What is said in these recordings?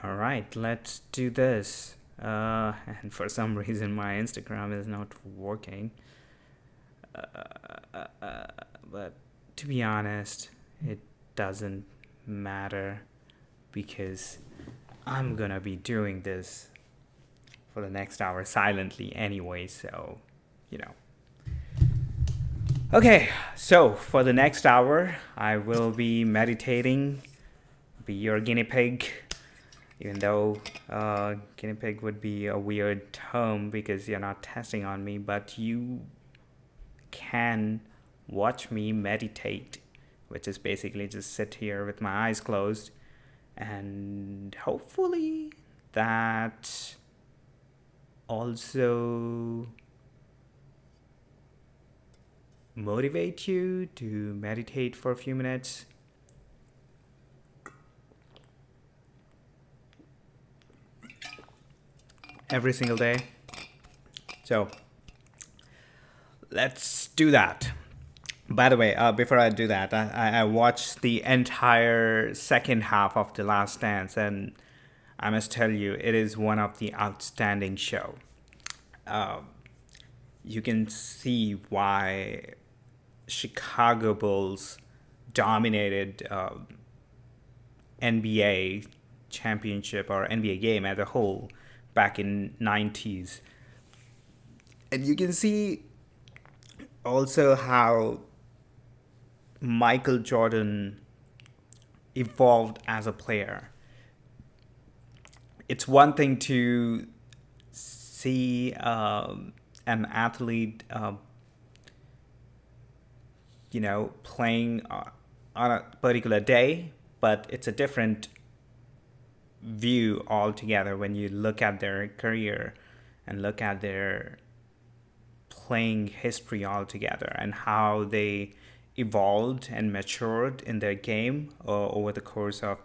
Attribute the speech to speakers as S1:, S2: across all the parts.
S1: All right, let's do this. And for some reason, my Instagram is not working. But to be honest, it doesn't matter because I'm gonna be doing this for the next hour silently anyway, so, you know. Okay, so for the next hour, I will be meditating, be your guinea pig, even though guinea pig would be a weird term because you're not testing on me, but you can watch me meditate, which is basically just sit here with my eyes closed, and hopefully that also motivate you to meditate for a few minutes. Every single day. So let's do that. By the way, before I do that, I watched the entire second half of The Last Dance, and I must tell you, it is one of the outstanding show. Uh, you can see why Chicago Bulls dominated NBA championship or NBA game as a whole back in 90s. And you can see also how Michael Jordan evolved as a player. It's one thing to see an athlete, playing on a particular day, but it's a different view altogether when you look at their career and look at their playing history altogether and how they evolved and matured in their game over the course of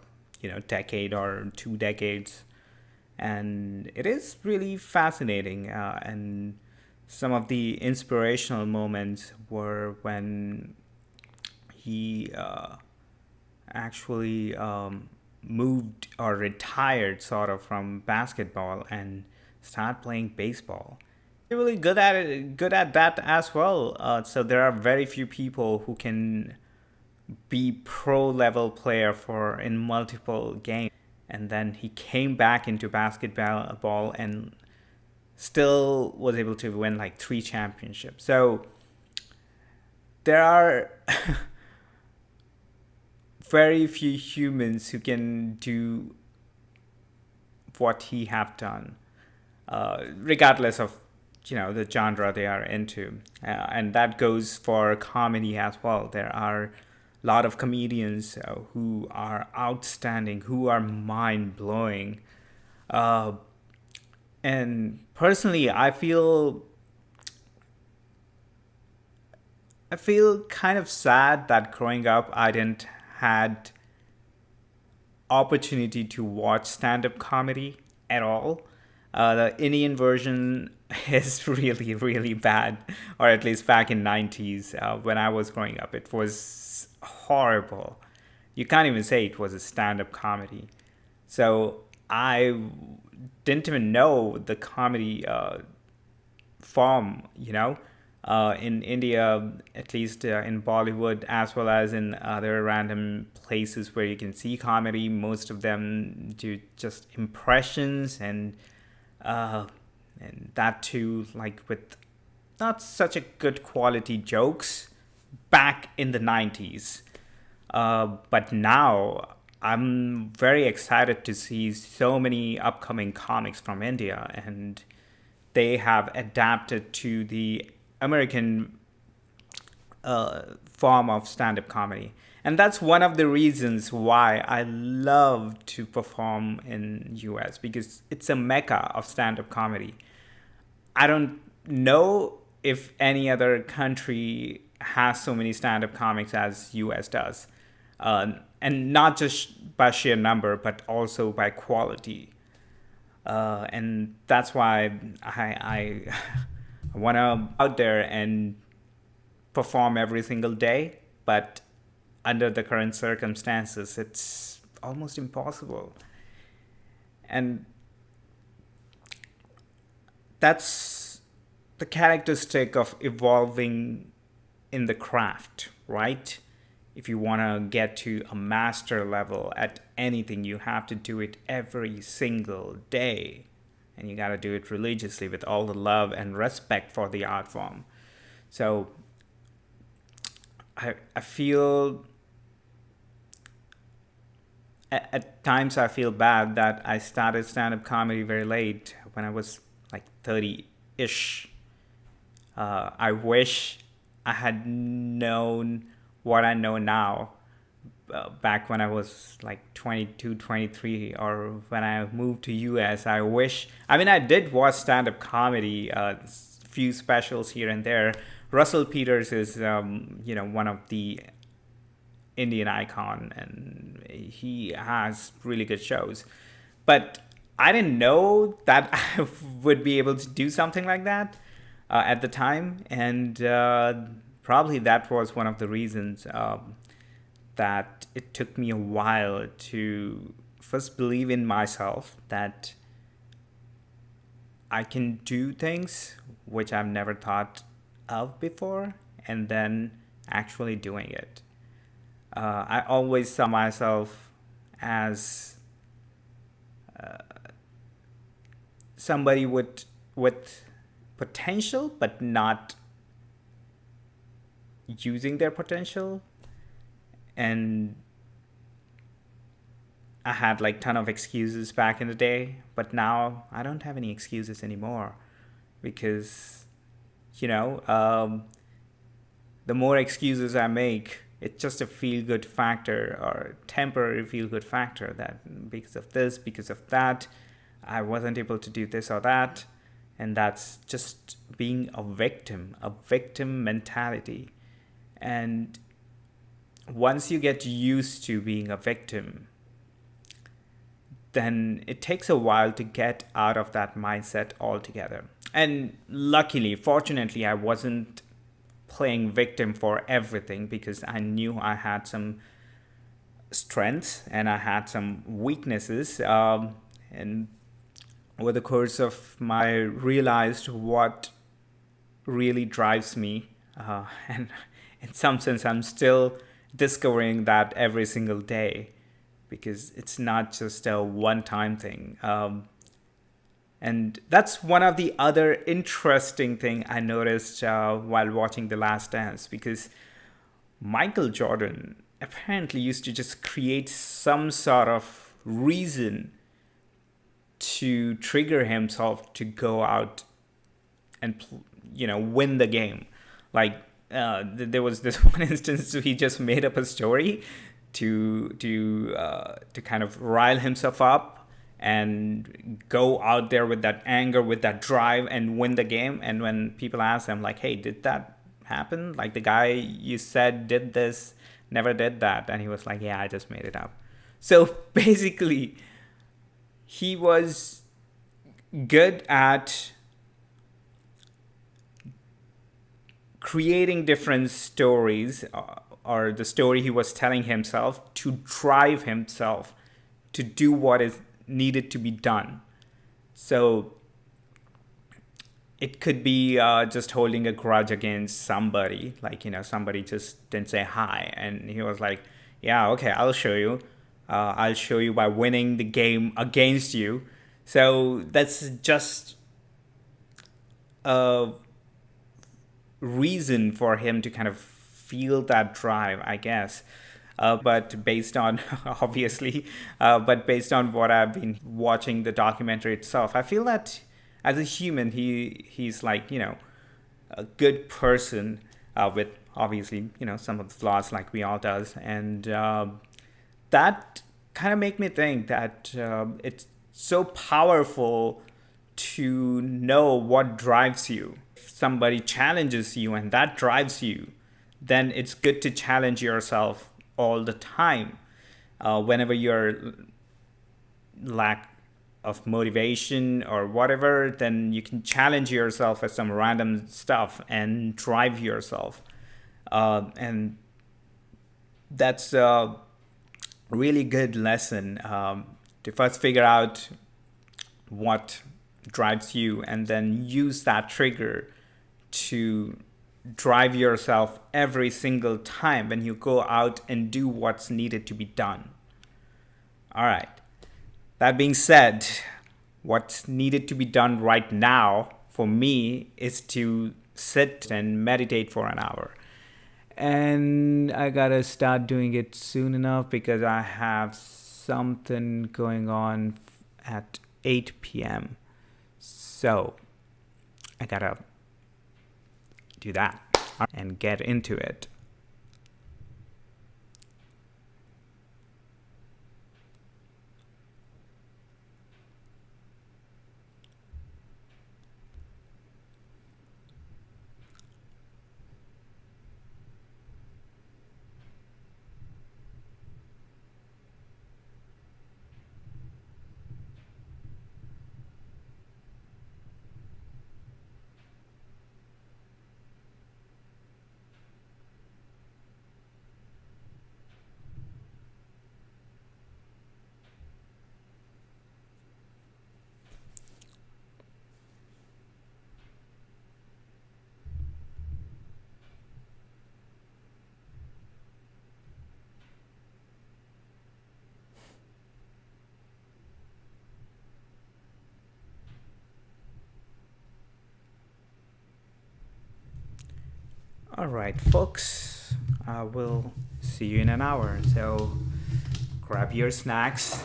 S1: decade or 2 decades. And it is really fascinating, and some of the inspirational moments were when he actually moved or retired sort of from basketball and started playing baseball. They're really good at it, good at that as well. So there are very few people who can be pro level player for in multiple games. And then he came back into basketball and still was able to win like 3 championships. So there are very few humans who can do what he have done, regardless of the genre they are into, and that goes for comedy as well. There are a lot of comedians who are outstanding, who are mind blowing, and personally, I feel kind of sad that growing up I didn't had opportunity to watch stand-up comedy at all. The Indian version is really, really bad, or at least back in 90s when I was growing up, it was horrible. You can't even say it was a stand-up comedy. So I didn't even know the comedy form, in India, at least in Bollywood, as well as in other random places where you can see comedy. Most of them do just impressions, and that too, like with not such a good quality jokes back in the 90s. But now I'm very excited to see so many upcoming comics from India, and they have adapted to the American form of stand-up comedy. And that's one of the reasons why I love to perform in US, because it's a mecca of stand-up comedy. I don't know if any other country has so many stand-up comics as US does, and not just by sheer number, but also by quality. And that's why I want to out there and perform every single day, but under the current circumstances, it's almost impossible. And that's the characteristic of evolving in the craft, right? If you want to get to a master level at anything, you have to do it every single day. And you got to do it religiously with all the love and respect for the art form. So I feel at times I feel bad that I started stand-up comedy very late when I was like 30-ish. I wish I had known what I know now back when I was like 22, 23, or when I moved to US. I did watch stand-up comedy, few specials here and there. Russell Peters is, one of the Indian icon, and he has really good shows. But I didn't know that I would be able to do something like that at the time, and probably that was one of the reasons that it took me a while to first believe in myself that I can do things which I've never thought of before, and then actually doing it. I always saw myself as somebody with potential, but not using their potential. And I had like ton of excuses back in the day, but now I don't have any excuses anymore because, the more excuses I make, it's just a feel good factor or temporary feel good factor that because of this, because of that, I wasn't able to do this or that. And that's just being a victim mentality. And once you get used to being a victim, then it takes a while to get out of that mindset altogether. And luckily, fortunately, I wasn't playing victim for everything because I knew I had some strengths and I had some weaknesses. And over the course of my realized what really drives me. And in some sense, I'm still discovering that every single day because it's not just a one-time thing. And that's one of the other interesting thing I noticed while watching The Last Dance, because Michael Jordan apparently used to just create some sort of reason to trigger himself to go out and win the game. Like there was this one instance where he just made up a story to kind of rile himself up and go out there with that anger, with that drive, and win the game. And when people ask him, like, hey, did that happen? Like, the guy you said did this never did that. And he was like, yeah, I just made it up. So basically, he was good at creating different stories, or the story he was telling himself, to drive himself to do what is needed to be done. So it could be just holding a grudge against somebody, like, somebody just didn't say hi, and he was like, yeah, okay, I'll show you by winning the game against you. So that's just a reason for him to kind of feel that drive, I guess. But based on, obviously, but based on what I've been watching the documentary itself, I feel that as a human, he's like, a good person with obviously, some of the flaws like we all does. And that kind of make me think that it's so powerful to know what drives you. If somebody challenges you and that drives you, then it's good to challenge yourself all the time. Whenever you're lack of motivation or whatever, then you can challenge yourself with some random stuff and drive yourself. And that's a really good lesson to first figure out what drives you, and then use that trigger to drive yourself every single time when you go out and do what's needed to be done. All right. That being said, what's needed to be done right now for me is to sit and meditate for an hour. And I gotta start doing it soon enough because I have something going on at 8 p.m. So I gotta do that and get into it. All right, folks, I will see you in an hour. So grab your snacks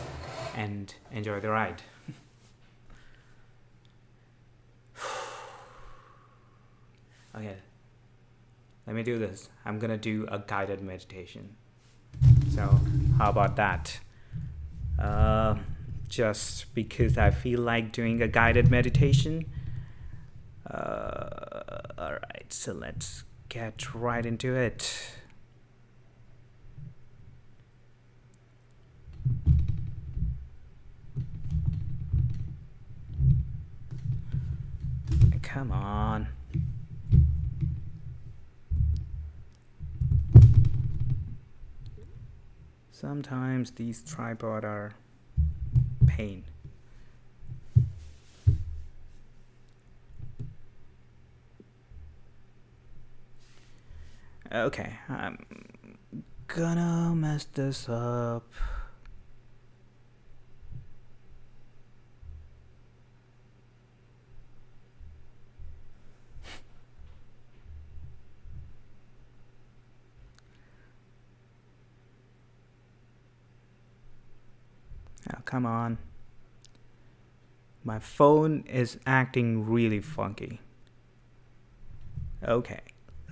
S1: and enjoy the ride. Okay, let me do this. I'm gonna do a guided meditation. So how about that? Just because I feel like doing a guided meditation. All right, so let's get right into it. Come on. Sometimes these tripods are pain. Okay, I'm gonna mess this up. Oh, come on. My phone is acting really funky. Okay,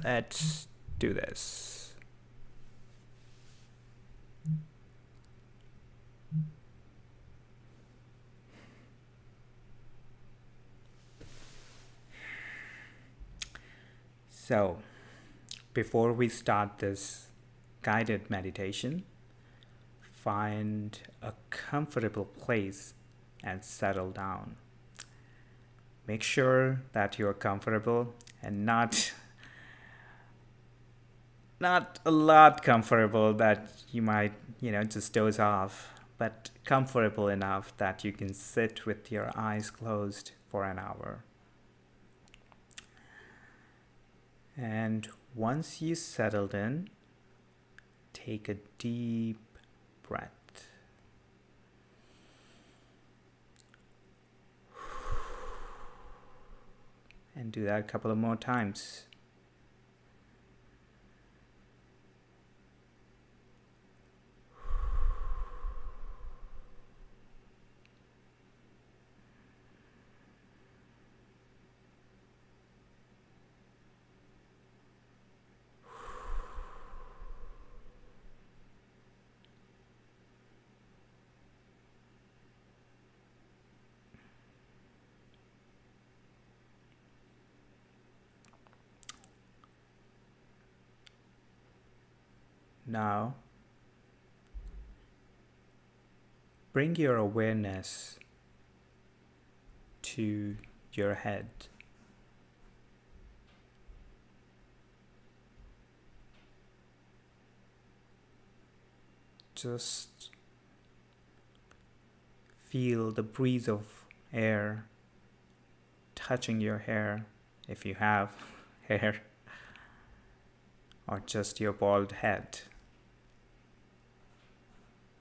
S1: let's do this. So, before we start this guided meditation, find a comfortable place and settle down. Make sure that you're comfortable and not a lot comfortable that you might, just doze off, but comfortable enough that you can sit with your eyes closed for an hour. And once you settled in, take a deep breath. And do that a couple of more times. Now, bring your awareness to your head. Just feel the breeze of air touching your hair, if you have hair, or just your bald head.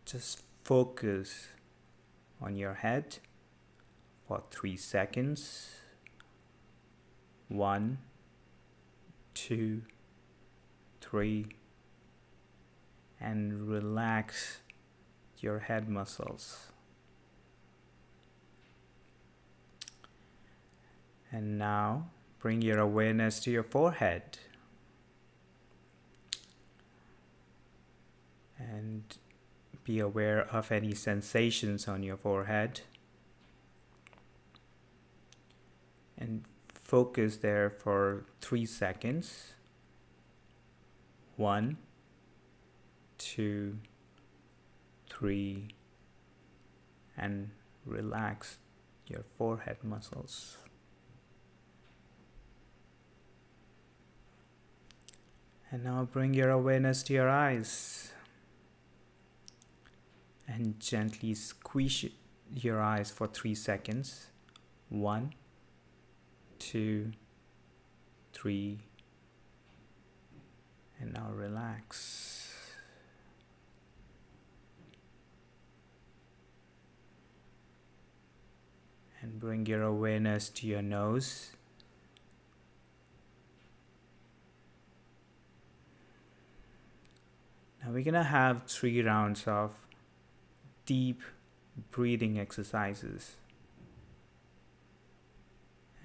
S1: Just focus on your head for 3 seconds. 1, 2, 3, and relax your head muscles. And now bring your awareness to your forehead. And be aware of any sensations on your forehead. And focus there for 3 seconds. 1, 2, 3, and relax your forehead muscles. And now bring your awareness to your eyes and gently squeeze your eyes for 3 seconds. 1, 2, 3, and now relax. And bring your awareness to your nose. Now we're gonna have 3 rounds of deep breathing exercises.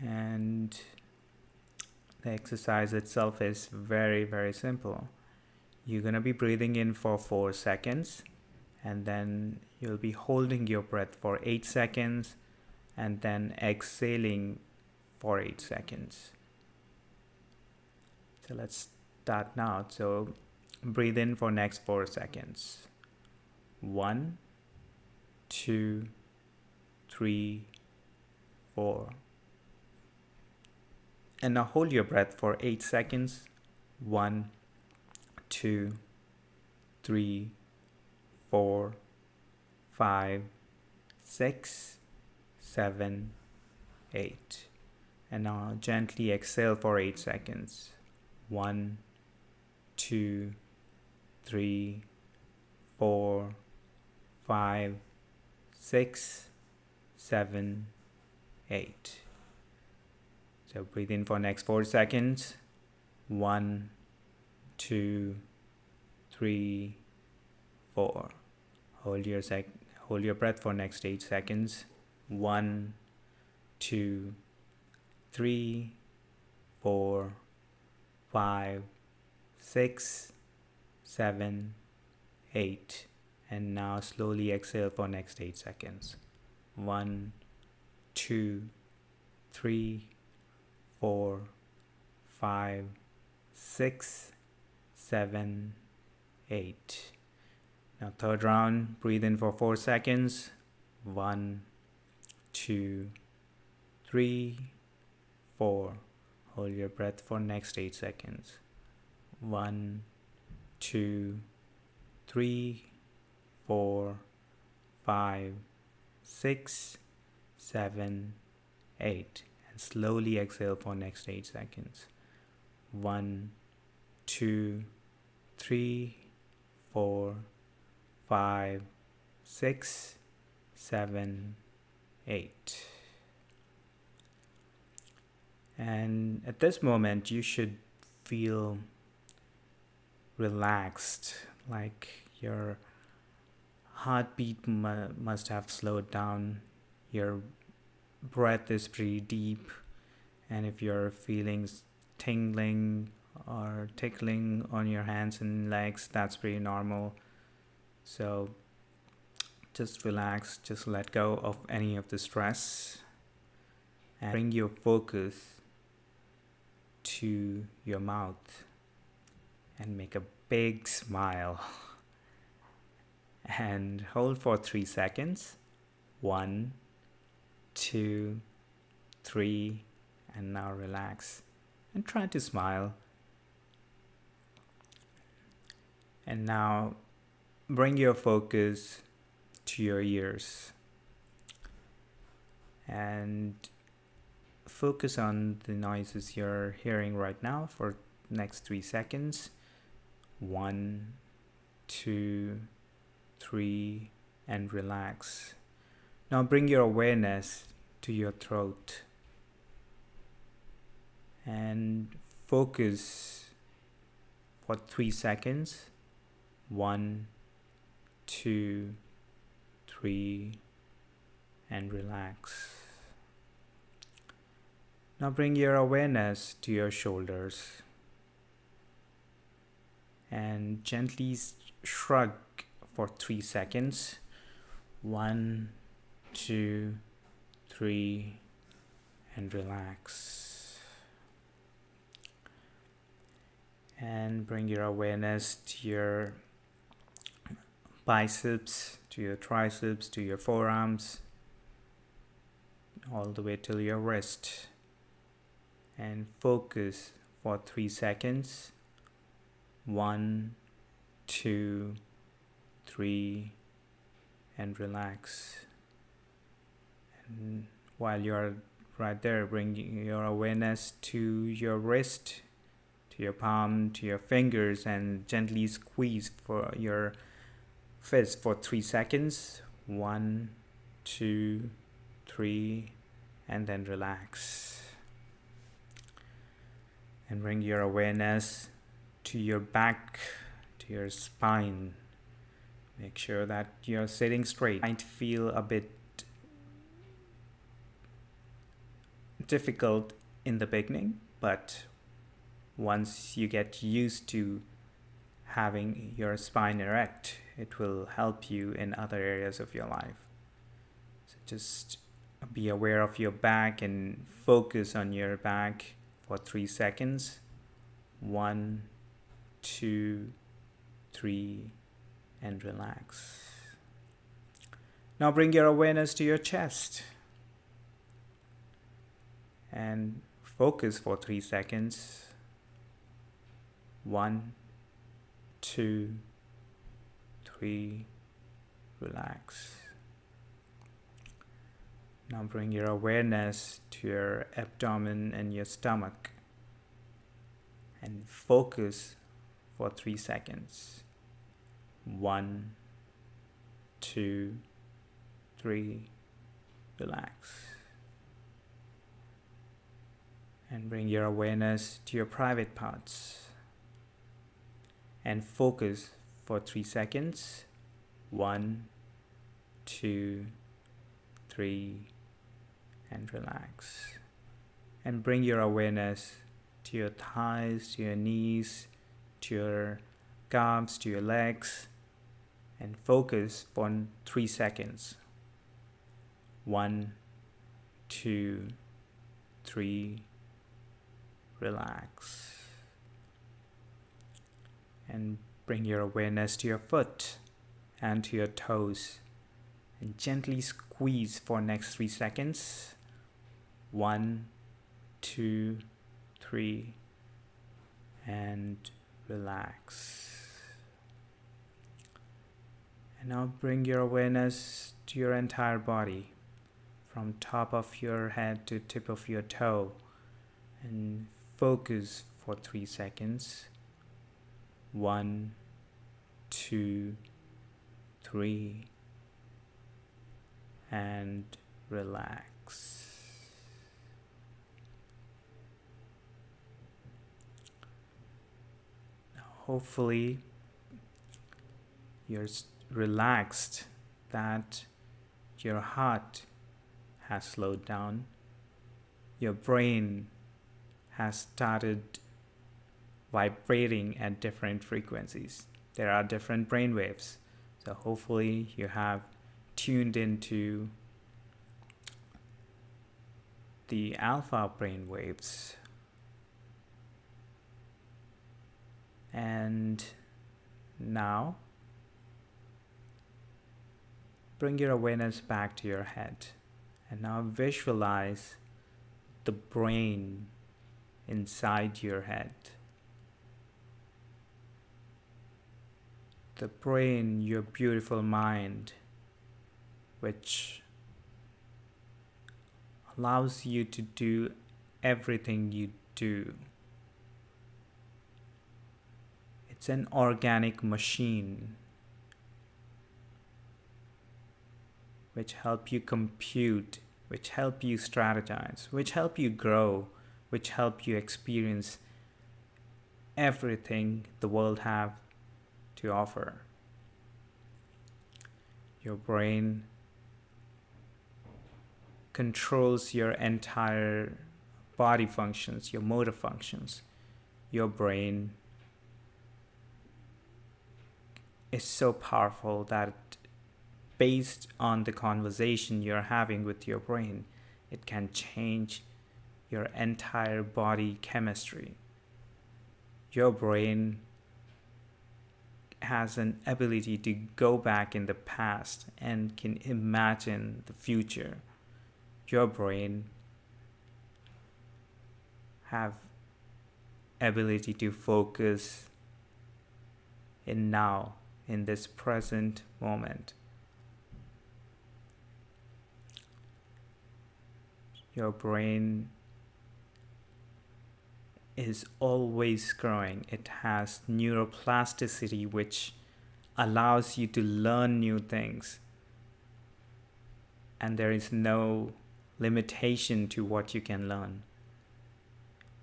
S1: And the exercise itself is very, very simple. You're gonna be breathing in for 4 seconds, and then you'll be holding your breath for 8 seconds, and then exhaling for 8 seconds. So let's start now. So breathe in for next 4 seconds. 1, 2, 3, 4. And now hold your breath for 8 seconds. 1, 2, 3, 4, 5, 6, 7, 8. And now gently exhale for 8 seconds. 1, 2, 3, 4, 5, 6, 7, 8. So breathe in for next 4 seconds. 1, 2, 3, 4. Hold your breath for next 8 seconds. 1, 2, 3, 4, 5, 6, 7, 8. And now slowly exhale for next 8 seconds. 1, 2, 3, 4, 5, 6, 7, 8. Now third round, breathe in for 4 seconds. 1, 2, 3, 4. Hold your breath for next 8 seconds. 1, 2, 3, 4, 5, 6, 7, 8. And slowly exhale for next 8 seconds. 1, 2, 3, 4, 5, 6, 7, 8. And at this moment, you should feel relaxed, like your heartbeat must have slowed down, your breath is pretty deep, and if you're feeling tingling or tickling on your hands and legs, that's pretty normal. So just relax, just let go of any of the stress, and bring your focus to your mouth and make a big smile and hold for 3 seconds. 1, 2, 3, and now relax and try to smile. And now bring your focus to your ears and focus on the noises you're hearing right now for next 3 seconds. 1, 2, 3, and relax. Now bring your awareness to your throat and focus for 3 seconds. 1, 2, 3, and relax. Now bring your awareness to your shoulders and gently shrug for 3 seconds. 1, 2, 3, and relax. And bring your awareness to your biceps, to your triceps, to your forearms, all the way till your wrist. And focus for 3 seconds. 1, 2, 3, and relax. And while you're right there, bring your awareness to your wrist, to your palm, to your fingers, and gently squeeze for your fist for 3 seconds. 1, 2, 3, and then relax. And bring your awareness to your back, to your spine. Make sure that you're sitting straight. Might feel a bit difficult in the beginning, but once you get used to having your spine erect, it will help you in other areas of your life. So just be aware of your back and focus on your back for 3 seconds. 1, 2, 3, and relax. Now bring your awareness to your chest and focus for 3 seconds. 1, 2, 3, relax. Now bring your awareness to your abdomen and your stomach and focus for 3 seconds. 1, 2, 3, relax. And bring your awareness to your private parts and focus for 3 seconds. 1, 2, 3, and relax. And bring your awareness to your thighs, to your knees, to your calves, to your legs, and focus for 3 seconds. 1, 2, 3, relax. And bring your awareness to your foot and to your toes and gently squeeze for next 3 seconds. 1, 2, 3, and relax. And now bring your awareness to your entire body, from top of your head to tip of your toe, and focus for 3 seconds. 1, 2, 3, and relax. Now, hopefully, you're relaxed, that your heart has slowed down, your brain has started vibrating at different frequencies. There are different brain waves. So hopefully you have tuned into the alpha brain waves. And now bring your awareness back to your head. And now visualize the brain inside your head. The brain, your beautiful mind, which allows you to do everything you do. It's an organic machine which help you compute, which help you strategize, which help you grow, which help you experience everything the world have to offer. Your brain controls your entire body functions, your motor functions. Your brain is so powerful that based on the conversation you're having with your brain, it can change your entire body chemistry. Your brain has an ability to go back in the past and can imagine the future. Your brain have ability to focus in now, in this present moment. Your brain is always growing. It has neuroplasticity, which allows you to learn new things. And there is no limitation to what you can learn.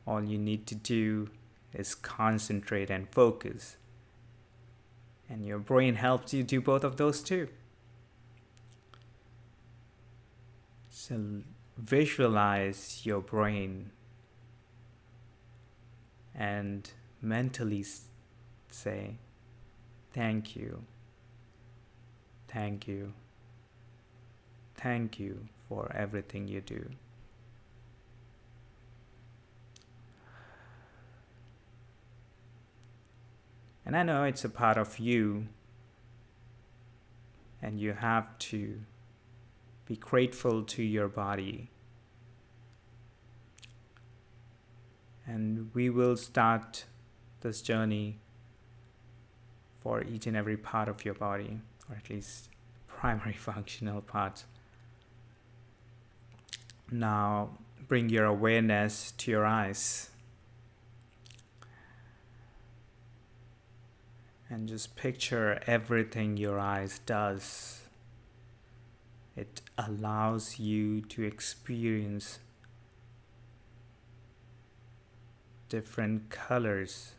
S1: All you need to do is concentrate and focus. And your brain helps you do both of those too. So visualize your brain and mentally say, thank you, thank you, thank you for everything you do. And I know it's a part of you, and you have to be grateful to your body. And we will start this journey for each and every part of your body, or at least primary functional parts. Now bring your awareness to your eyes. And just picture everything your eyes does. It allows you to experience different colors.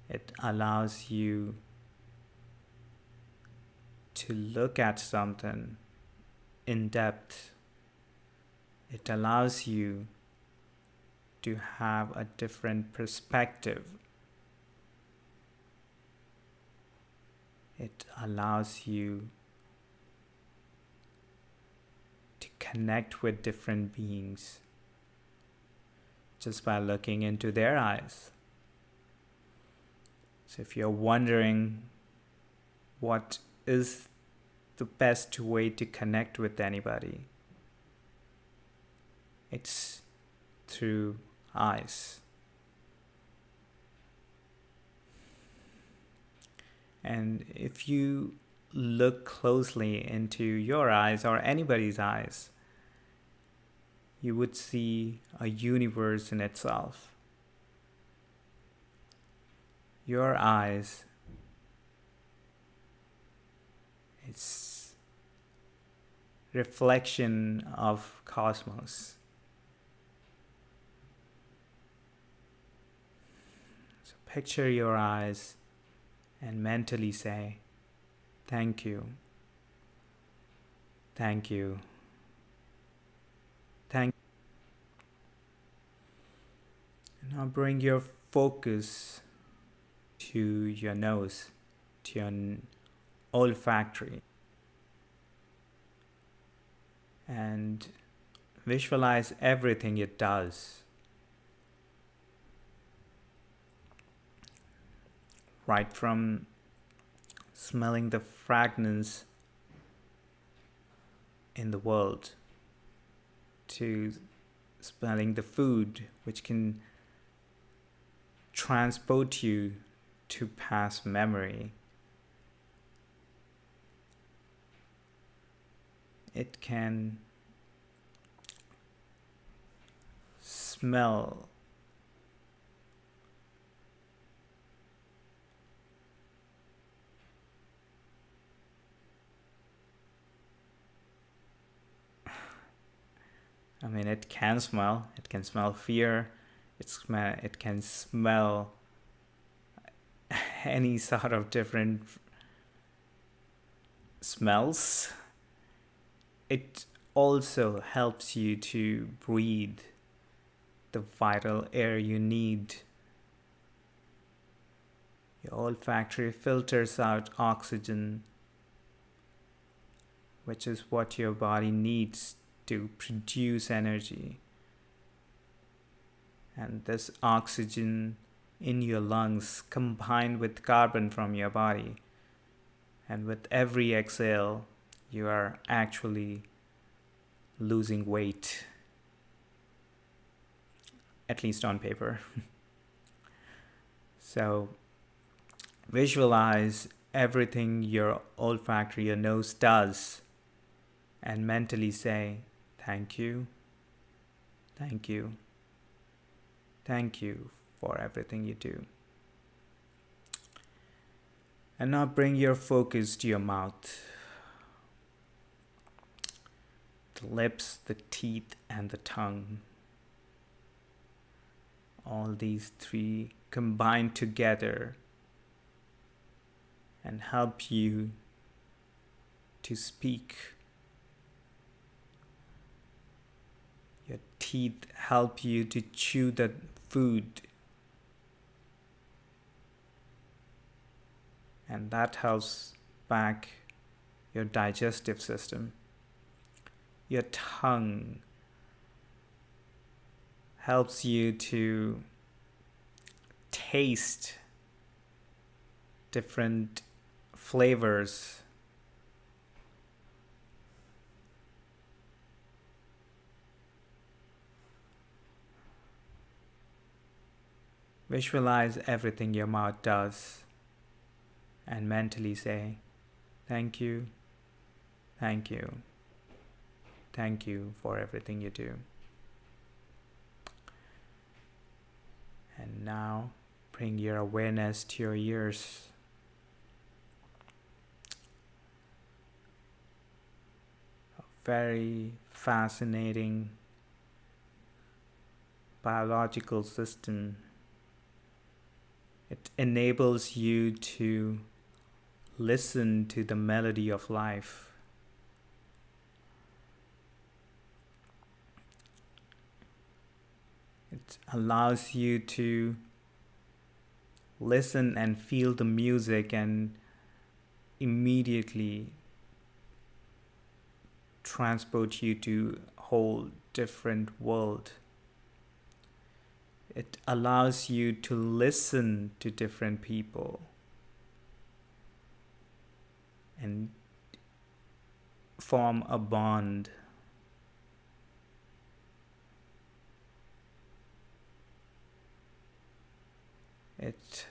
S1: It allows you to look at something in depth. It allows you to have a different perspective. It allows you to connect with different beings just by looking into their eyes. So if you're wondering what is the best way to connect with anybody, it's through eyes. And if you look closely into your eyes or anybody's eyes, you would see a universe in itself. Your eyes, it's reflection of cosmos. So picture your eyes and mentally say, thank you, thank you, thank you. Now bring your focus to your nose, to your olfactory, and visualize everything it does. Right from smelling the fragrance in the world to smelling the food, which can transport you to past memory. it can smell it can smell. It can smell fear. It can smell any sort of different smells. It also helps you to breathe the vital air you need. Your olfactory filters out oxygen, which is what your body needs to produce energy. And this oxygen in your lungs combined with carbon from your body, and with every exhale you are actually losing weight, at least on paper. So visualize everything your olfactory, your nose does, and mentally say, thank you, thank you, thank you for everything you do. And now bring your focus to your mouth, the lips, the teeth, and the tongue. All these three combine together and help you to speak. Your teeth help you to chew the food, and that helps back your digestive system. Your tongue helps you to taste different flavors. Visualize everything your mouth does and mentally say, thank you, thank you, thank you for everything you do. And now bring your awareness to your ears. A very fascinating biological system. It enables you to listen to the melody of life. It allows you to listen and feel the music and immediately transport you to a whole different world. It allows you to listen to different people and form a bond. It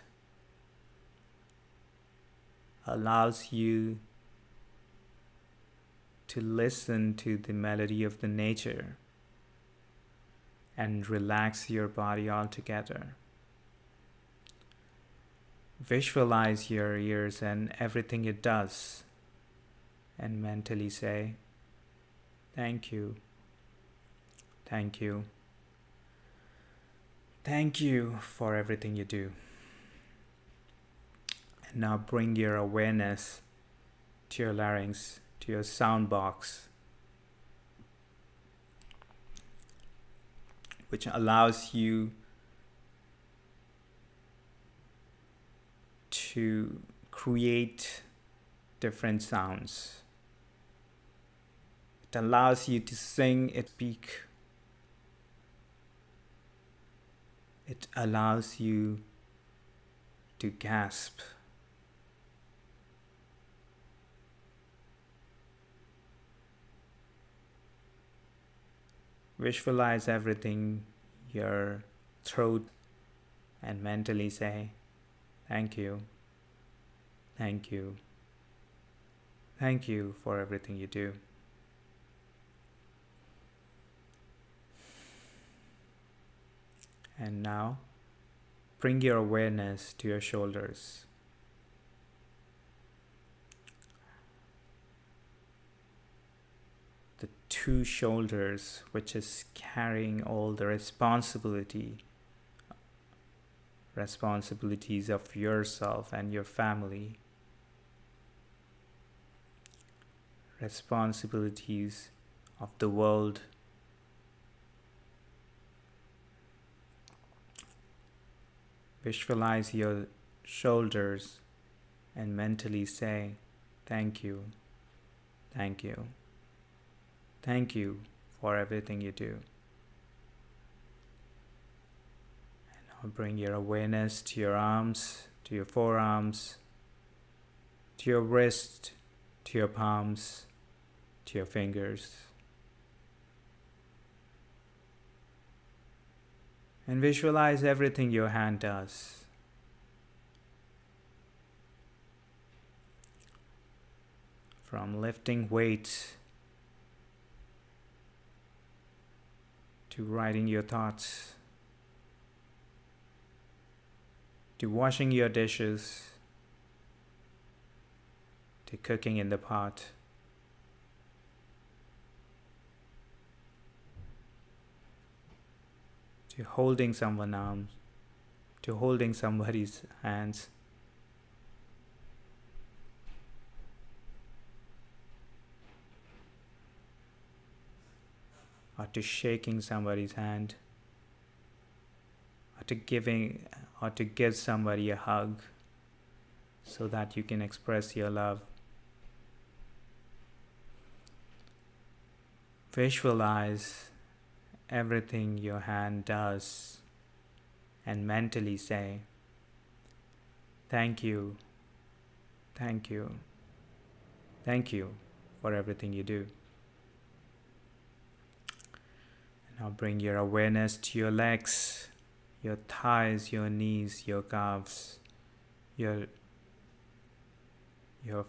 S1: allows you to listen to the melody of the nature and relax your body altogether. Visualize your ears and everything it does, and mentally say, thank you, thank you, thank you for everything you do. And now bring your awareness to your larynx, to your sound box, which allows you to create different sounds. It allows you to sing, speak. It allows you to gasp. Visualize everything, your throat, and mentally say, thank you, thank you, thank you for everything you do. And now bring your awareness to your shoulders. The two shoulders which is carrying all the responsibilities of yourself and your family, responsibilities of the world. Visualize your shoulders and mentally say, thank you, thank you, thank you for everything you do. And now bring your awareness to your arms, to your forearms, to your wrist, to your palms, to your fingers. And visualize everything your hand does. From lifting weights to writing your thoughts, to washing your dishes, to cooking in the pot. To holding someone's arms, to holding somebody's hands, or to shaking somebody's hand, or to give somebody a hug so that you can express your love. Visualize everything your hand does and mentally say, thank you, thank you, thank you for everything you do. And now bring your awareness to your legs, your thighs, your knees, your calves, your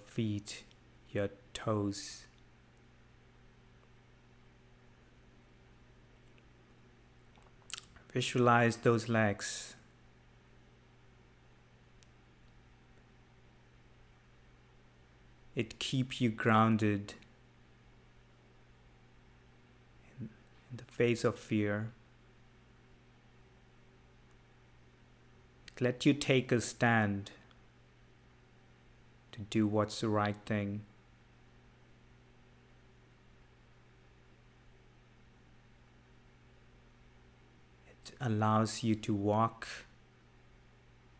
S1: feet, your toes. Visualize those legs. It keeps you grounded in the face of fear. It lets you take a stand to do what's the right thing. Allows you to walk.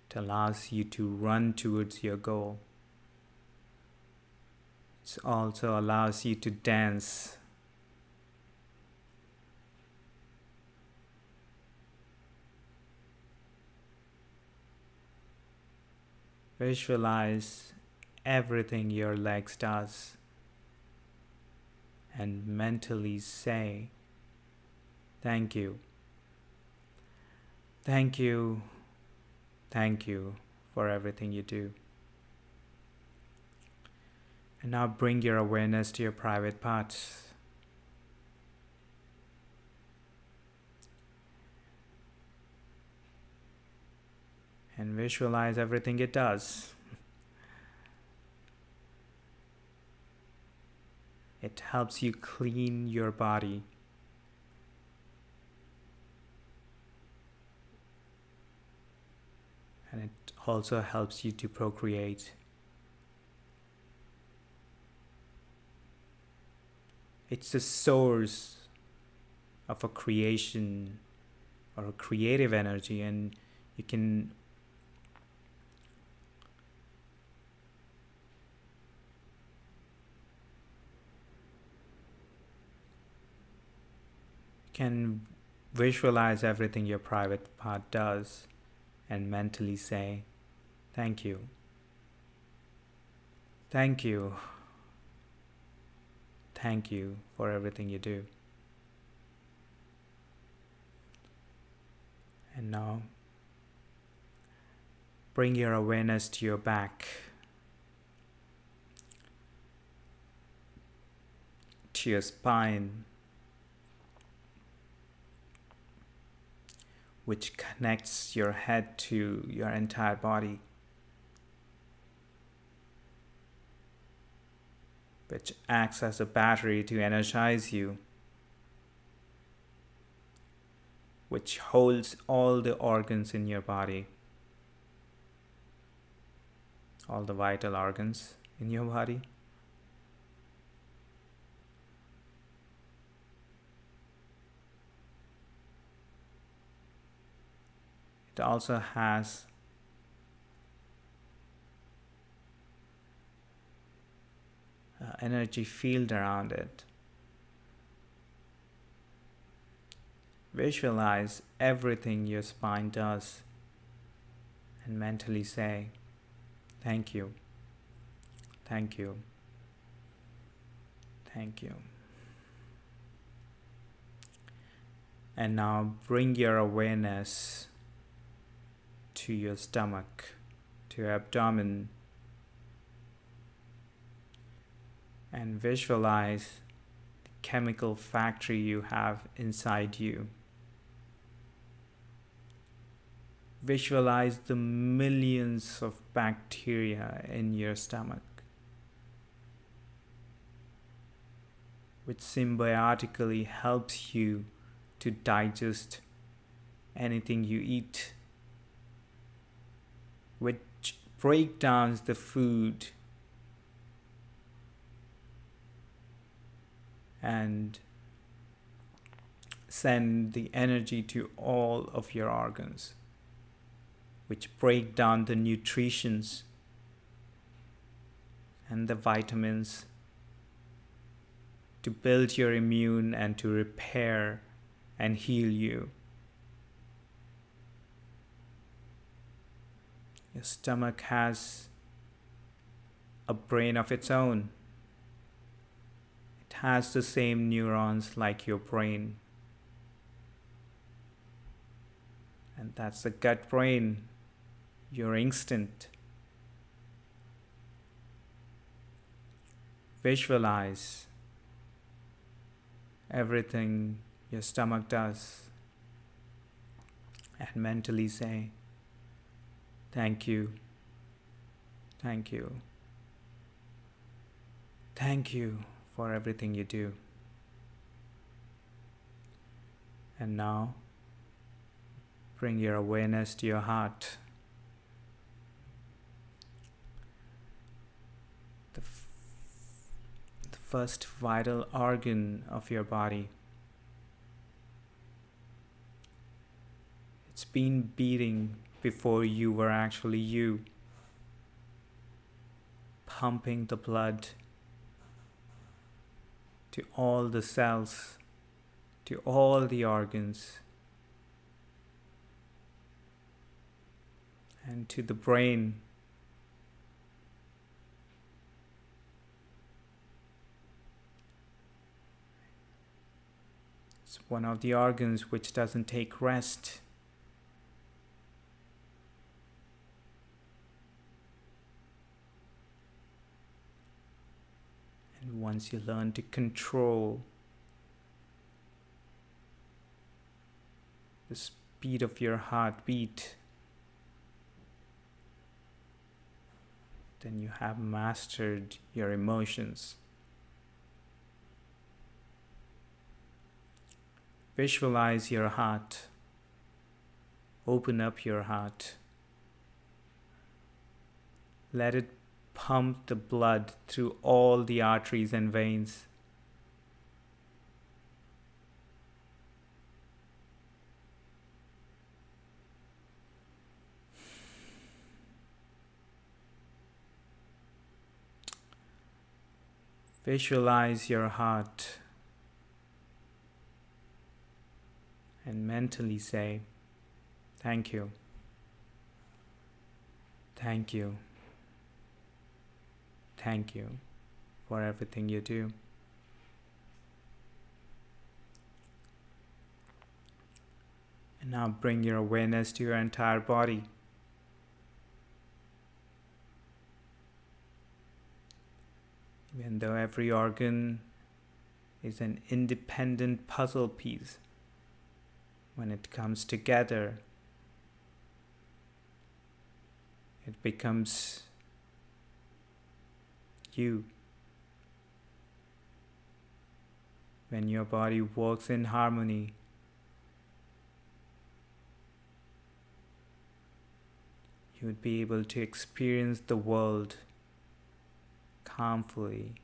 S1: It allows you to run towards your goal. It also allows you to dance. Visualize everything your legs does and mentally say, thank you. Thank you, thank you for everything you do. And now bring your awareness to your private parts. And visualize everything it does. It helps you clean your body. And it also helps you to procreate. It's the source of a creation or a creative energy, and you can visualize everything your private part does and mentally say, thank you. Thank you. Thank you for everything you do. And now, bring your awareness to your back, to your spine. which connects your head to your entire body, which acts as a battery to energize you, which holds all the organs in your body, all the vital organs in your body. It also has an energy field around it. Visualize everything your spine does and mentally say, thank you, thank you, thank you. And now bring your awareness to your stomach, to your abdomen, and visualize the chemical factory you have inside you. Visualize the millions of bacteria in your stomach, which symbiotically helps you to digest anything you eat, which break down the food and send the energy to all of your organs, which break down the nutritions and the vitamins to build your immune and to repair and heal you. Your stomach has a brain of its own. It has the same neurons like your brain. And that's the gut brain, your instinct. Visualize everything your stomach does and mentally say, thank you, thank you, thank you for everything you do. And now, bring your awareness to your heart. The first vital organ of your body. It's been beating before you were actually you, pumping the blood to all the cells, to all the organs, and to the brain. It's one of the organs which doesn't take rest. And once you learn to control the speed of your heartbeat, then you have mastered your emotions. Visualize your heart. Open up your heart. Let it pump the blood through all the arteries and veins. Visualize your heart and mentally say, thank you, thank you, thank you for everything you do. And now bring your awareness to your entire body. Even though every organ is an independent puzzle piece, when it comes together, it becomes you. When your body works in harmony, you would be able to experience the world calmly,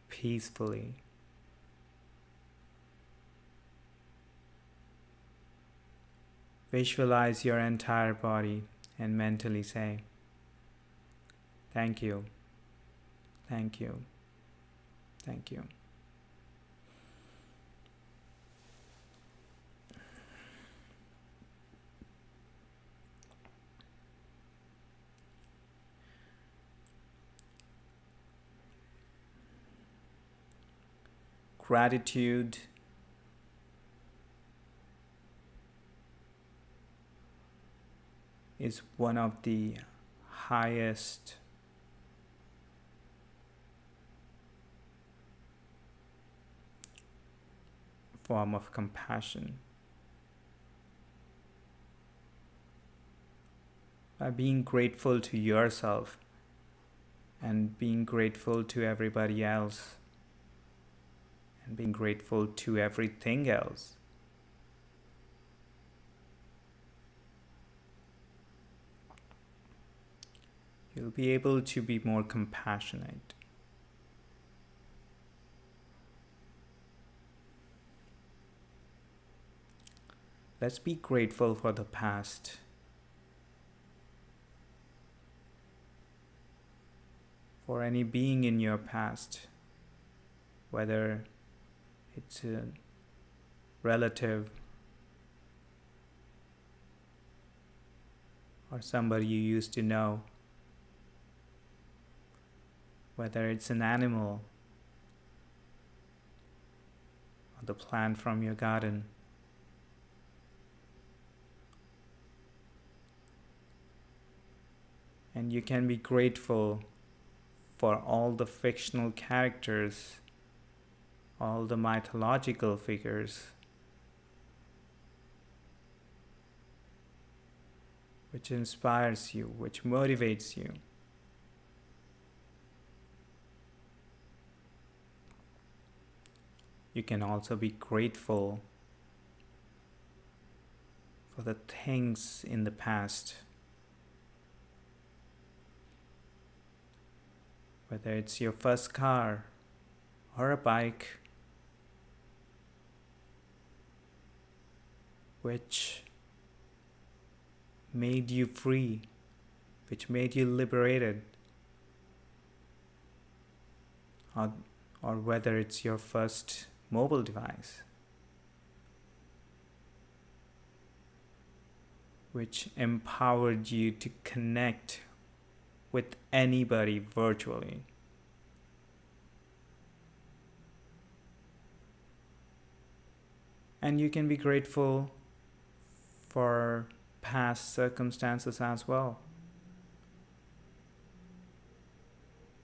S1: peacefully. Visualize your entire body and mentally say, "Thank you, thank you, thank you." Gratitude is one of the highest form of compassion. By being grateful to yourself and being grateful to everybody else and being grateful to everything else, you'll be able to be more compassionate. Let's be grateful for the past. For any being in your past, whether it's a relative or somebody you used to know, whether it's an animal or the plant from your garden. And you can be grateful for all the fictional characters, all the mythological figures, which inspires you, which motivates you. You can also be grateful for the things in the past, whether it's your first car or a bike, which made you free, which made you liberated, or whether it's your first mobile device, which empowered you to connect with anybody virtually. And you can be grateful for past circumstances as well.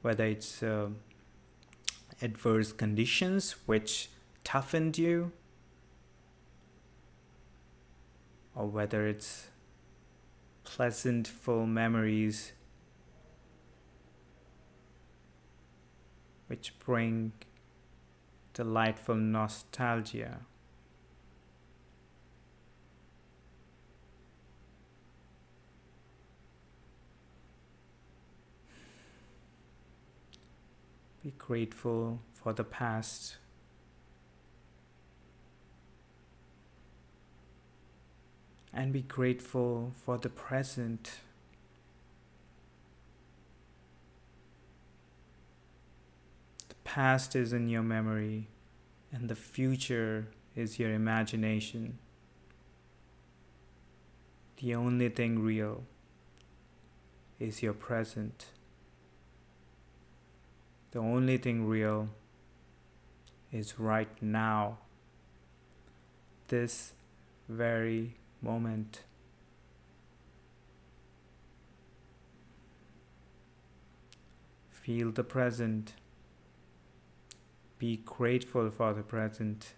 S1: Whether it's adverse conditions which toughened you, or whether it's pleasantful memories which bring delightful nostalgia. Be grateful for the past. And be grateful for the present. The past is in your memory, and the future is your imagination. The only thing real is your present. The only thing real is right now, this very moment. Feel the present. Be grateful for the present.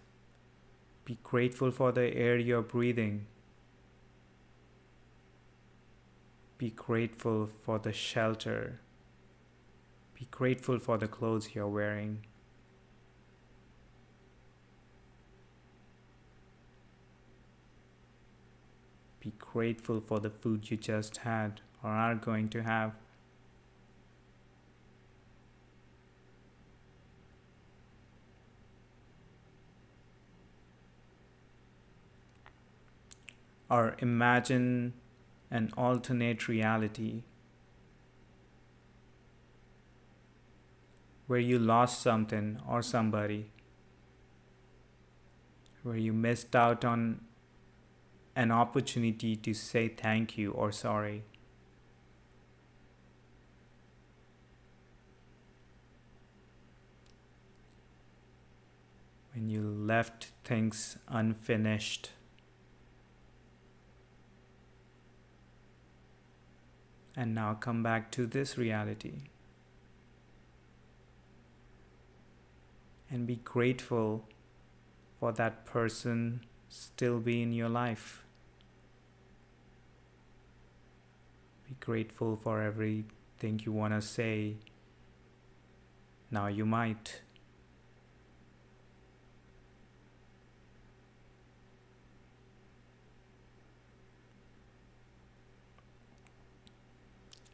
S1: Be grateful for the air you're breathing. Be grateful for the shelter. Be grateful for the clothes you're wearing. Be grateful for the food you just had or are going to have. Or imagine an alternate reality where you lost something or somebody, where you missed out on an opportunity to say thank you or sorry. When you left things unfinished. And now come back to this reality. And be grateful for that person still be in your life. Be grateful for everything you want to say. Now you might.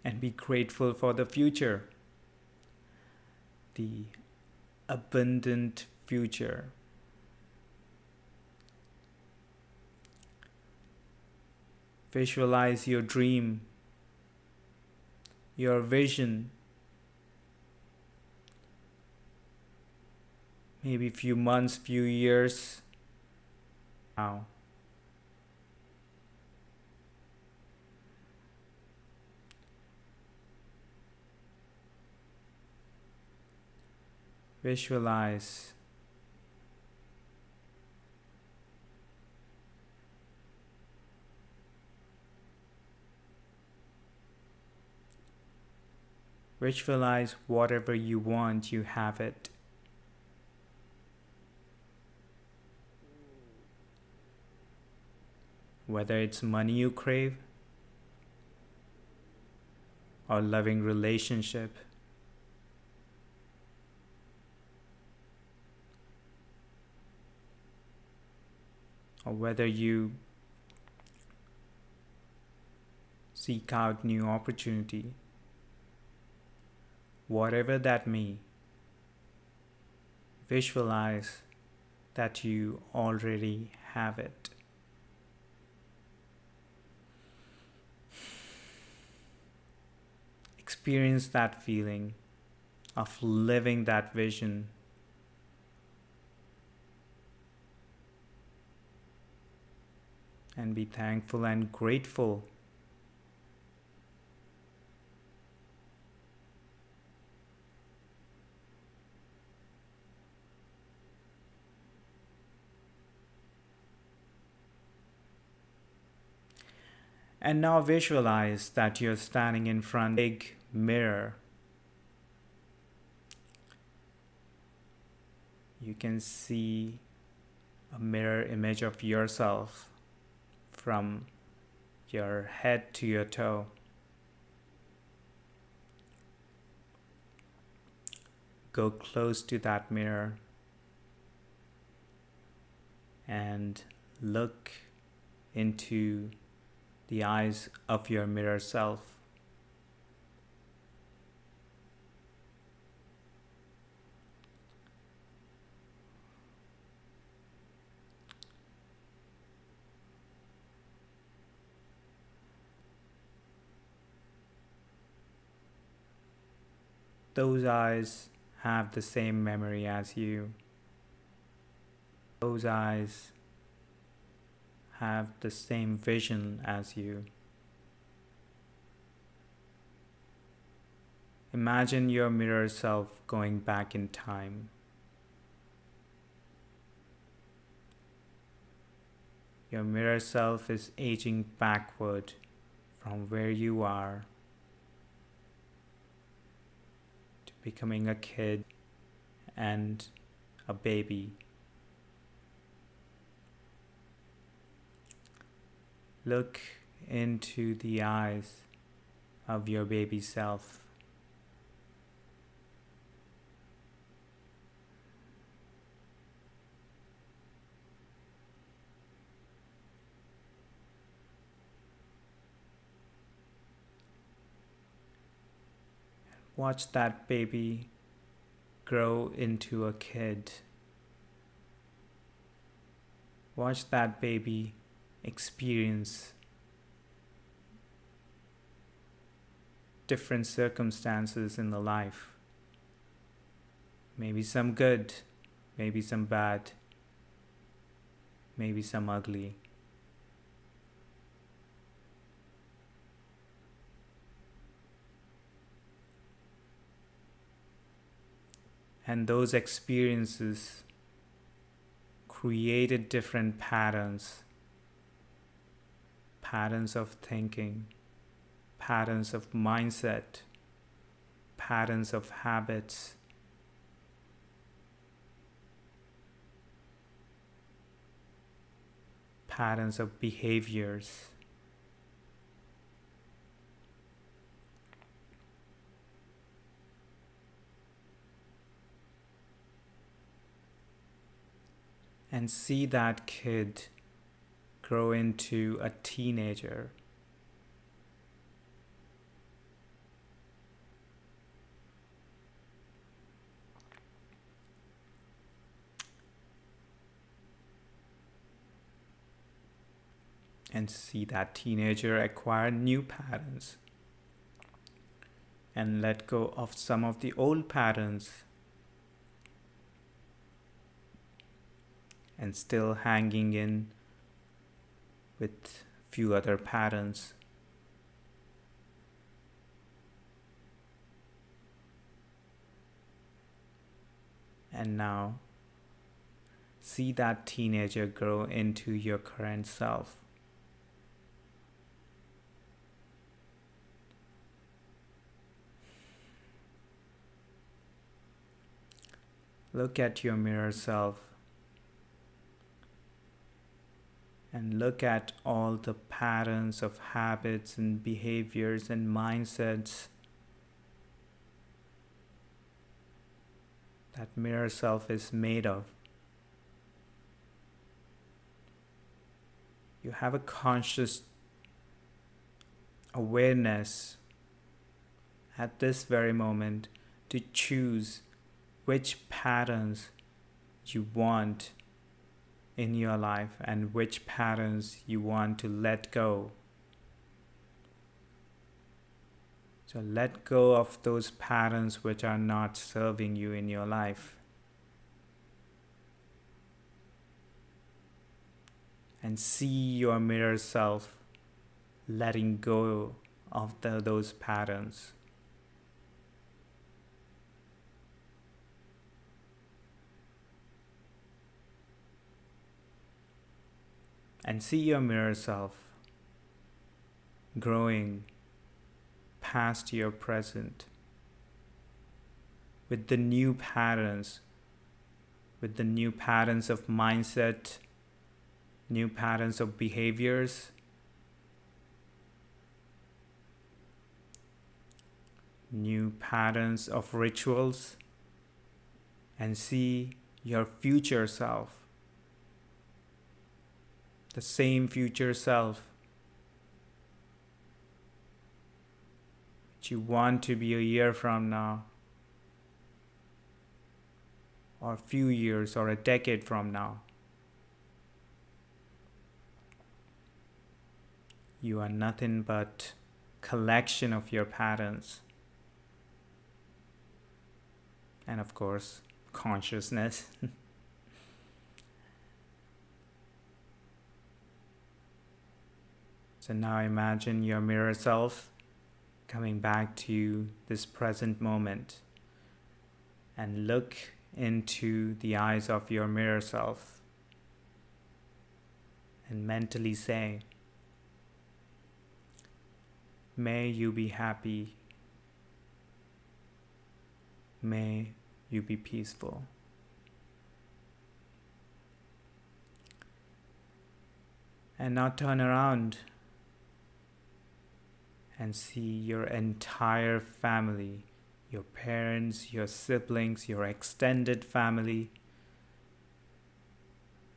S1: And be grateful for the future. The abundant future. Visualize your dream, your vision. Maybe few months, few years now. Visualize Visualize whatever you want, you have it. Whether it's money you crave or loving relationship, or whether you seek out new opportunity, whatever that may, visualize that you already have it. Experience that feeling of living that vision. And be thankful and grateful. And now visualize that you're standing in front of a big mirror. You can see a mirror image of yourself from your head to your toe. Go close to that mirror and look into the eyes of your mirror self. Those eyes have the same memory as you. Those eyes have the same vision as you. Imagine your mirror self going back in time. Your mirror self is aging backward from where you are to becoming a kid and a baby. Look into the eyes of your baby self. Watch that baby grow into a kid. Watch that baby experience different circumstances in the life. Maybe some good, maybe some bad, maybe some ugly. And those experiences created different patterns of thinking, patterns of mindset, patterns of habits, patterns of behaviors. And see that kid grow into a teenager. And see that teenager acquire new patterns and let go of some of the old patterns and still hanging in with few other patterns. And now see that teenager grow into your current self. Look at your mirror self and look at all the patterns of habits and behaviors and mindsets that mirror self is made of. You have a conscious awareness at this very moment to choose which patterns you want in your life and which patterns you want to let go. So let go of those patterns which are not serving you in your life. And see your mirror self letting go of those patterns. And see your mirror self growing past your present with the new patterns, of mindset, new patterns of behaviors, new patterns of rituals, and see your future self. The same future self which you want to be a year from now, or a few years, or a decade from now. You are nothing but collection of your patterns. And of course, consciousness. So now imagine your mirror self coming back to this present moment and look into the eyes of your mirror self and mentally say, may you be happy, may you be peaceful. And now turn around and see your entire family, your parents, your siblings, your extended family,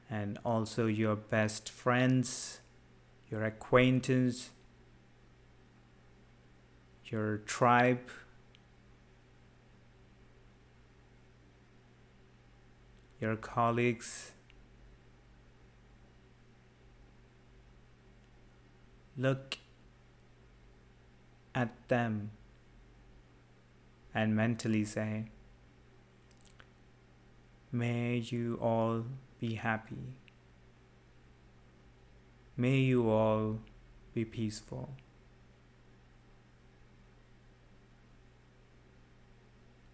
S1: and also your best friends, your acquaintance, your tribe, your colleagues. Look at them and mentally say, may you all be happy. May you all be peaceful.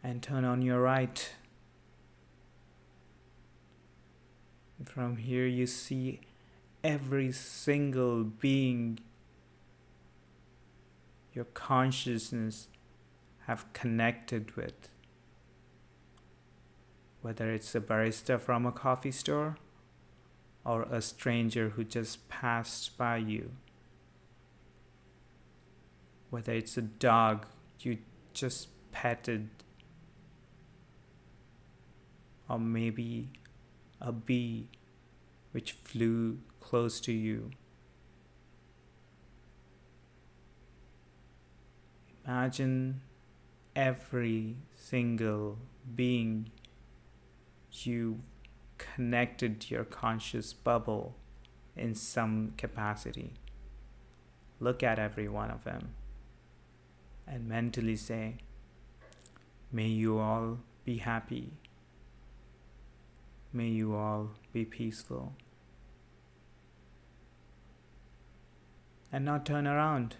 S1: And turn on your right. From here you see every single being your consciousness have connected with. Whether it's a barista from a coffee store or a stranger who just passed by you. Whether it's a dog you just petted, or maybe a bee which flew close to you. Imagine every single being you connected your conscious bubble in some capacity. Look at every one of them and mentally say, may you all be happy. May you all be peaceful. And now turn around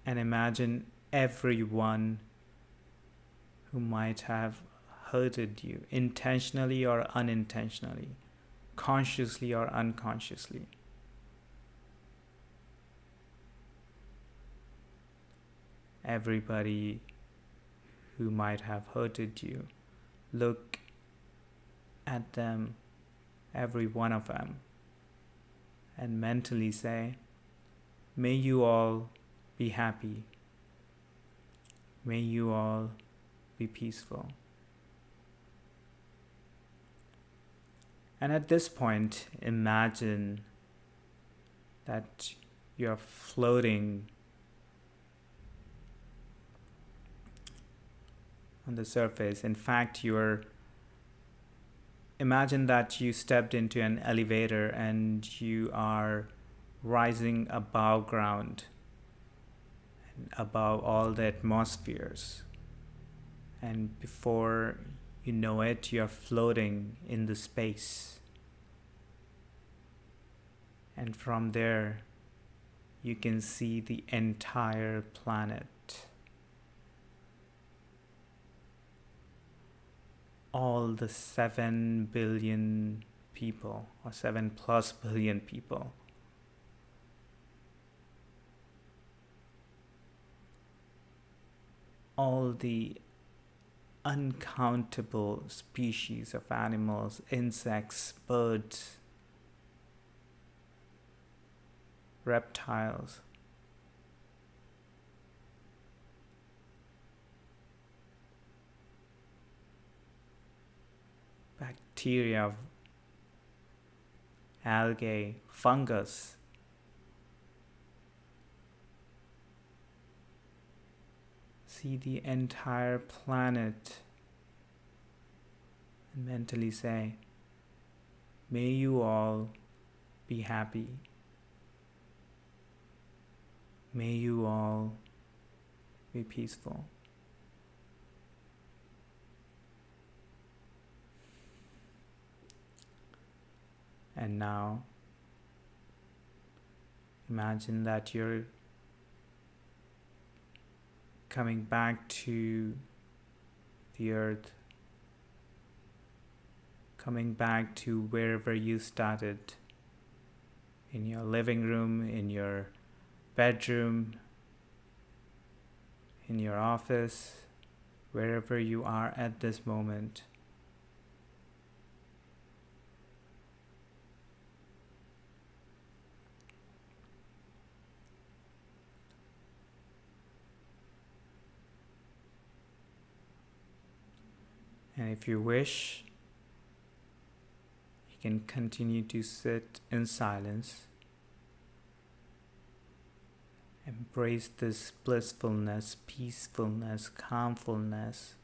S1: and imagine everyone who might have hurted you, intentionally or unintentionally, consciously or unconsciously. Everybody who might have hurted you, look at them, every one of them, and mentally say, may you all be happy. May you all be peaceful. And at this point, imagine that you're floating on the surface. In fact, imagine that you stepped into an elevator and you are rising above ground, above all the atmospheres. And before you know it, you're floating in the space. And from there, you can see the entire planet. All the 7 billion people, or 7+ billion people. All the uncountable species of animals, insects, birds, reptiles, bacteria, algae, fungus. See the entire planet and mentally say, may you all be happy. May you all be peaceful. And now, imagine that you're coming back to the earth, coming back to wherever you started, in your living room, in your bedroom, in your office, wherever you are at this moment. And if you wish, you can continue to sit in silence. Embrace this blissfulness, peacefulness, calmfulness.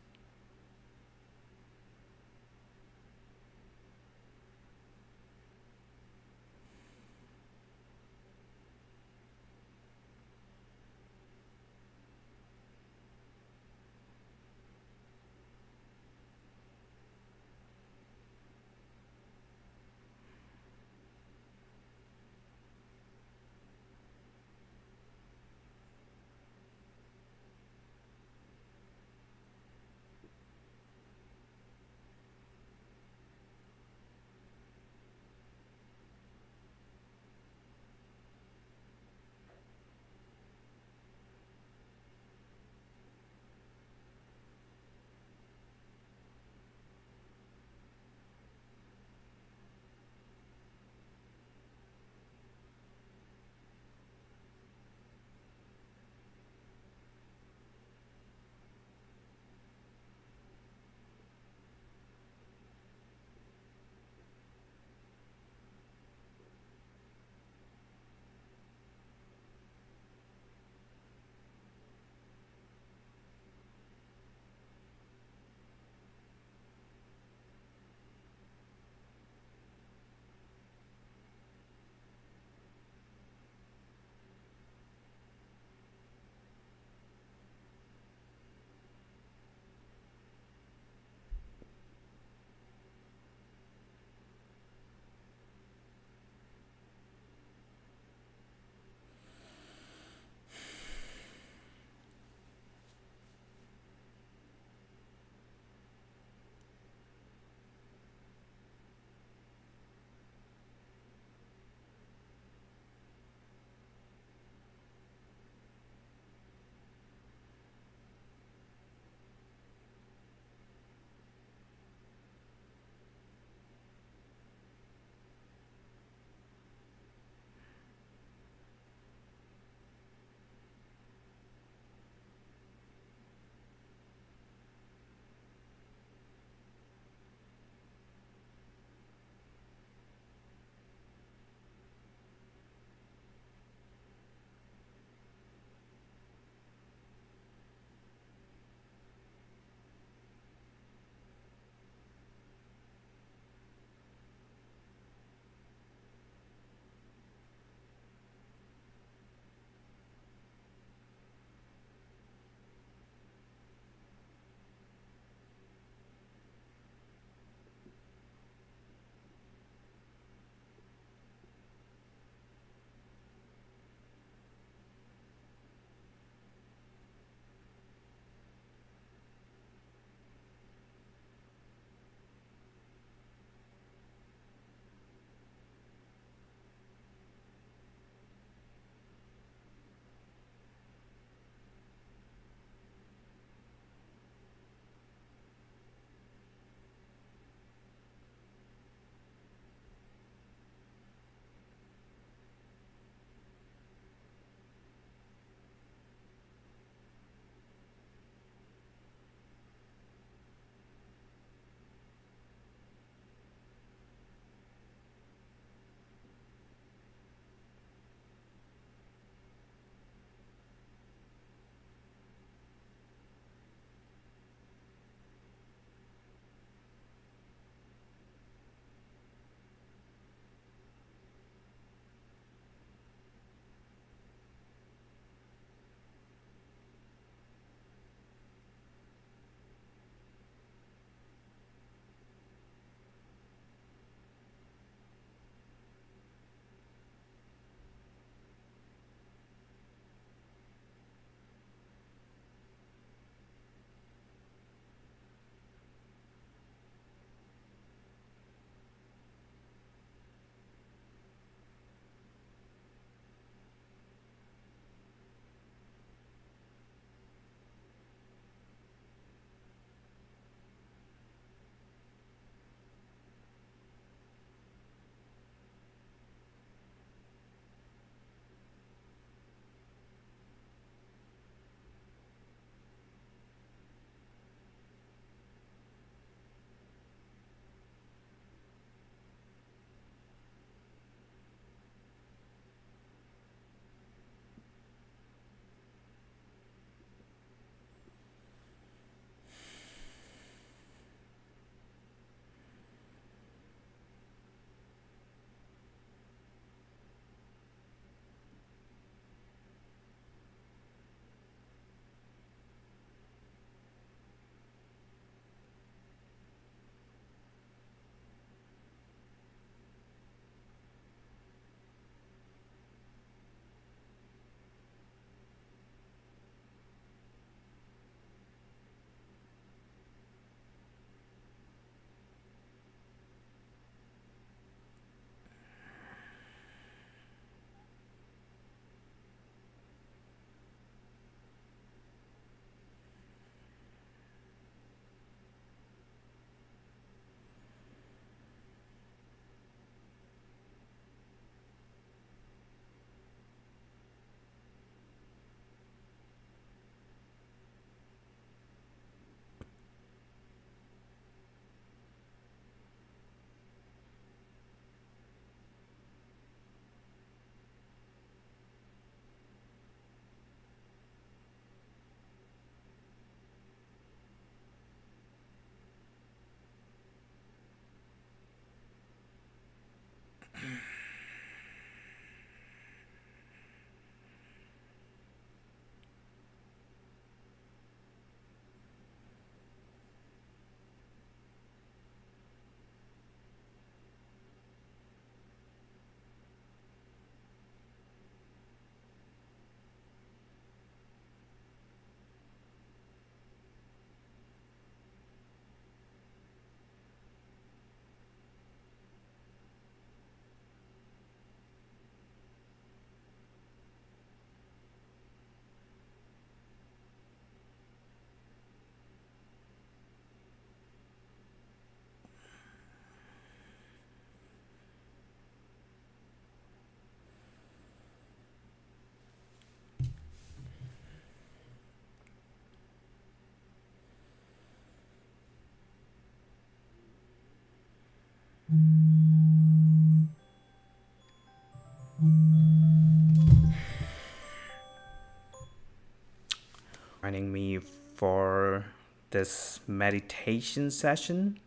S1: for this meditation session.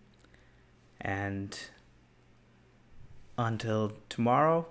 S1: And until tomorrow,